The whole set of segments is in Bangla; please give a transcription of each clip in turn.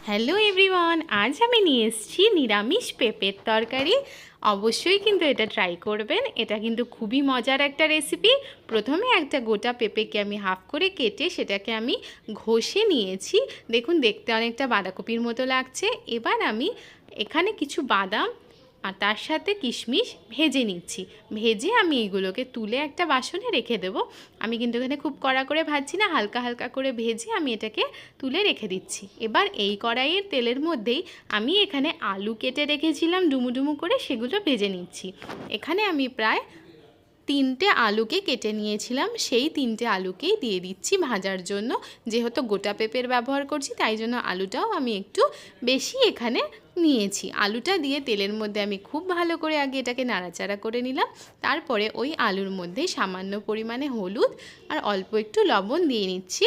হ্যালো এভরিওয়ান, আজ আমি নিয়ে এসেছি নিরামিষ পেঁপের তরকারি। অবশ্যই কিন্তু এটা ট্রাই করবেন। এটা কিন্তু খুবই মজার একটা রেসিপি। প্রথমে একটা গোটা পেঁপেকে আমি হাফ করে কেটে সেটাকে আমি ঘষে নিয়েছি। দেখুন, দেখতে অনেকটা বাঁধাকপির মতো লাগছে। এবার আমি এখানে কিছু বাদাম আর তার সাথে কিশমিশ ভেজে নিচ্ছি। ভেজে আমি এইগুলোকে তুলে একটা বাসনে রেখে দেবো। আমি কিন্তু এখানে খুব কড়া করে ভাজছি না, হালকা হালকা করে ভেজে আমি এটাকে তুলে রেখে দিচ্ছি। এবার এই কড়াইয়ের তেলের মধ্যেই আমি এখানে আলু কেটে রেখেছিলাম ডুমু ডুমু করে, সেগুলো ভেজে নিচ্ছি। এখানে আমি প্রায় 3টে আলুকে কেটে নিয়েছিলাম, সেই 3টে আলুকেই দিয়ে দিচ্ছি ভাজার জন্য। যেহেতু গোটা পেঁপের ব্যবহার করছি তাই জন্য আলুটাও আমি একটু বেশি এখানে নিয়েছি। আলুটা দিয়ে তেলের মধ্যে আমি খুব ভালো করে আগে এটাকে নাড়াচাড়া করে নিলাম। তারপরে ওই আলুর মধ্যে সামান্য পরিমাণে হলুদ আর অল্প একটু লবণ দিয়ে নিচ্ছি।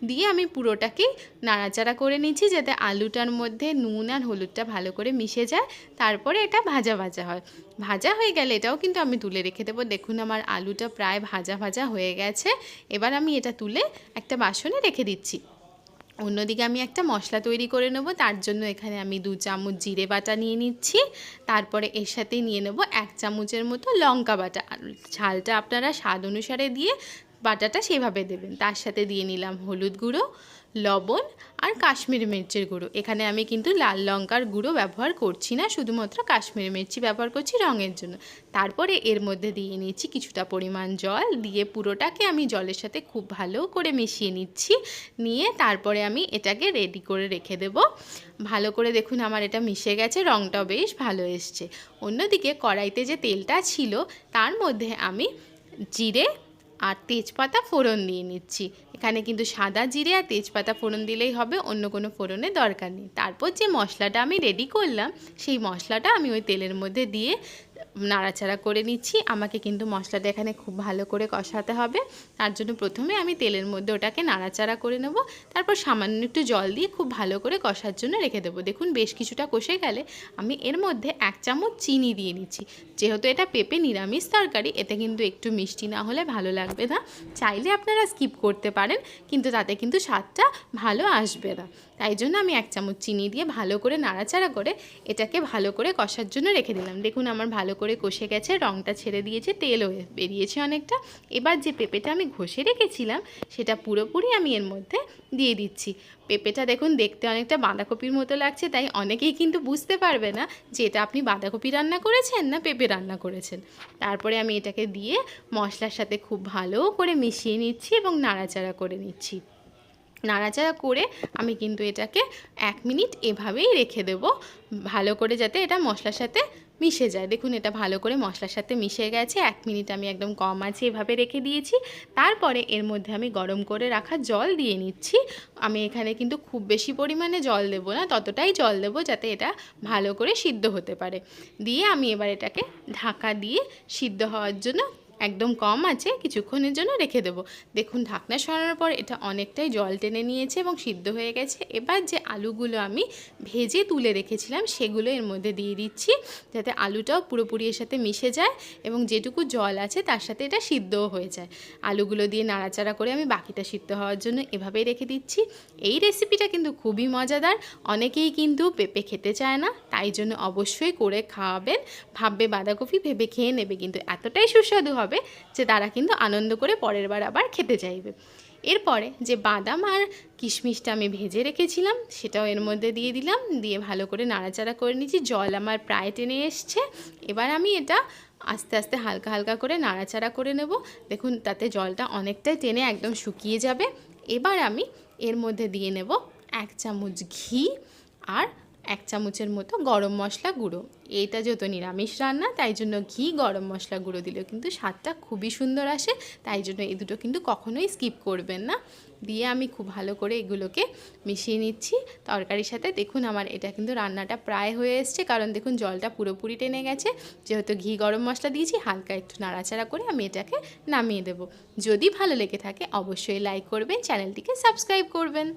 দিয়ে আমি পুরোটাকেই নাড়াচাড়া করে নিচ্ছি যাতে আলুটার মধ্যে নুন আর হলুদটা ভালো করে মিশে যায়। তারপরে এটা ভাজা ভাজা হয়। ভাজা হয়ে গেলে এটাও কিন্তু আমি তুলে রেখে দেবো। দেখুন, আমার আলুটা প্রায় ভাজা ভাজা হয়ে গেছে। এবার আমি এটা তুলে একটা বাসনে রেখে দিচ্ছি। অন্যদিকে আমি একটা মশলা তৈরি করে নেব। তার জন্য এখানে আমি 2 চামচ জিরে বাটা নিয়ে নিচ্ছি। তারপরে এর সাথেই নিয়ে নেব 1 চামচের মতো লঙ্কা বাটা। ঝালটা আপনারা স্বাদ অনুসারে দিয়ে বাটাটা সেভাবে দেবেন। তার সাথে দিয়ে নিলাম হলুদ গুঁড়ো, লবণ আর কাশ্মীরি মির্চের গুঁড়ো। এখানে আমি কিন্তু লাল লঙ্কার গুঁড়ো ব্যবহার করছি না, শুধুমাত্র কাশ্মীরি মির্চি ব্যবহার করছি রঙের জন্য। তারপরে এর মধ্যে দিয়ে নিচ্ছি কিছুটা পরিমাণ জল। দিয়ে পুরোটাকে আমি জলের সাথে খুব ভালো করে মিশিয়ে নিচ্ছি। নিয়ে তারপরে আমি এটাকে রেডি করে রেখে দেব। ভালো করে দেখুন আমার এটা মিশে গেছে, রঙটাও বেশ ভালো এসছে। অন্যদিকে কড়াইতে যে তেলটা ছিল তার মধ্যে আমি জিরে আর তেজপাতা ফোড়ন দিয়ে নিচ্ছি। এখানে কিন্তু সাদা জিরে আর তেজপাতা ফোড়ন দিলেই হবে, অন্য কোনো ফোড়নের দরকার নেই। তারপর যে মশলাটা আমি রেডি করলাম সেই মশলাটা আমি ওই তেলের মধ্যে দিয়ে নাড়াচাড়া করে নিচ্ছি। আমাকে কিন্তু মশলাটা এখানে খুব ভালো করে কষাতে হবে। তার জন্য প্রথমে আমি তেলের মধ্যে ওটাকে নাড়াচাড়া করে নেব। তারপর সামান্য একটু জল দিয়ে খুব ভালো করে কষার জন্য রেখে দেবো। দেখুন, বেশ কিছুটা কষে গেলে আমি এর মধ্যে 1 চামচ চিনি দিয়ে নিচ্ছি। যেহেতু এটা পেঁপে নিরামিষ তরকারি, এতে কিন্তু একটু মিষ্টি না হলে ভালো লাগবে না। চাইলে আপনারা স্কিপ করতে পারেন, কিন্তু তাতে কিন্তু স্বাদটা ভালো আসবে না। তাই জন্য আমি 1 চামচ চিনি দিয়ে ভালো করে নাড়াচাড়া করে এটাকে ভালো করে কষার জন্য রেখে দিলাম। দেখুন, আমার ভালো করে কষে গেছে, রঙটা ছেড়ে দিয়েছে, তেলও বেরিয়েছে অনেকটা। এবার যে পেঁপেটা আমি ঘষে রেখেছিলাম সেটা পুরোপুরি আমি এর মধ্যে দিয়ে দিচ্ছি। পেঁপেটা দেখুন দেখতে অনেকটা বাঁধাকপির মতো লাগছে, তাই অনেকেই কিন্তু বুঝতে পারবে না যে এটা আপনি বাঁধাকপি রান্না করেছেন না পেঁপে রান্না করেছেন। তারপরে আমি এটাকে দিয়ে মশলার সাথে খুব ভালো করে মিশিয়ে নিচ্ছি এবং নাড়াচাড়া করে নিচ্ছি। নাড়াচাড়া করে আমি কিন্তু এটাকে 1 মিনিট এভাবেই রেখে দেব, ভালো করে যাতে এটা মশলার সাথে মিশে যায়। দেখুন, এটা ভালো করে মশলার সাথে মিশে গেছে। 1 মিনিট আমি একদম কম আঁচে এভাবে রেখে দিয়েছি। তারপরে এর মধ্যে আমি গরম করে রাখা জল দিয়ে নিচ্ছি। আমি এখানে কিন্তু খুব বেশি পরিমাণে জল দেবো না, ততটাই জল দেবো যাতে এটা ভালো করে সিদ্ধ হতে পারে। দিয়ে আমি এবার এটাকে ঢাকা দিয়ে সিদ্ধ হওয়ার জন্য একদম কম আছে কিছুক্ষণের জন্য রেখে দেবো। দেখুন, ঢাকনা সরানোর পর এটা অনেকটাই জল টেনে নিয়েছে এবং সিদ্ধ হয়ে গেছে। এবার যে আলুগুলো আমি ভেজে তুলে রেখেছিলাম সেগুলো এর মধ্যে দিয়ে দিচ্ছি, যাতে আলুটাও পুরোপুরি এর সাথে মিশে যায় এবং যেটুকু জল আছে তার সাথে এটা সিদ্ধও হয়ে যায়। আলুগুলো দিয়ে নাড়াচাড়া করে আমি বাকিটা সিদ্ধ হওয়ার জন্য এভাবেই রেখে দিচ্ছি। এই রেসিপিটা কিন্তু খুবই মজাদার। অনেকেই কিন্তু পেঁপে খেতে চায় না, তাই জন্য অবশ্যই করে খাওয়াবেন। ভাববে বাঁধাকপি, ভেবে খেয়ে নেবে, কিন্তু এতটাই সুস্বাদু হবে যে তারা কিন্তু আনন্দ করে পরের বার আবার খেতে চাইবে। এরপরে যে বাদাম আর কিশমিশটা আমি ভেজে রেখেছিলাম সেটাও এর মধ্যে দিয়ে দিলাম। দিয়ে ভালো করে নাড়াচাড়া করে নিচ্ছি। জল আমার প্রায় টেনে এসছে। এবার আমি এটা আস্তে আস্তে হালকা হালকা করে নাড়াচাড়া করে নেব। দেখুন, তাতে জলটা অনেকটাই টেনে একদম শুকিয়ে যাবে। এবার আমি এর মধ্যে দিয়ে নেব 1 চামচ ঘি আর 1 চামচের মতো গরম মশলা গুঁড়ো। এইটা যেহেতু নিরামিষ রান্না তাই জন্য ঘি গরম মশলা গুঁড়ো দিলেও কিন্তু স্বাদটা খুবই সুন্দর আসে। তাই জন্য এই দুটো কিন্তু কখনোই স্কিপ করবেন না। দিয়ে আমি খুব ভালো করে এগুলোকে মিশিয়ে নিচ্ছি তরকারির সাথে। দেখুন, আমার এটা কিন্তু রান্নাটা প্রায় হয়ে এসছে, কারণ দেখুন জলটা পুরোপুরি টেনে গেছে। যেহেতু ঘি গরম মশলা দিয়েছি, হালকা একটু নাড়াচাড়া করে আমি এটাকে নামিয়ে দেব। যদি ভালো লেগে থাকে অবশ্যই লাইক করবেন, চ্যানেলটিকে সাবস্ক্রাইব করবেন।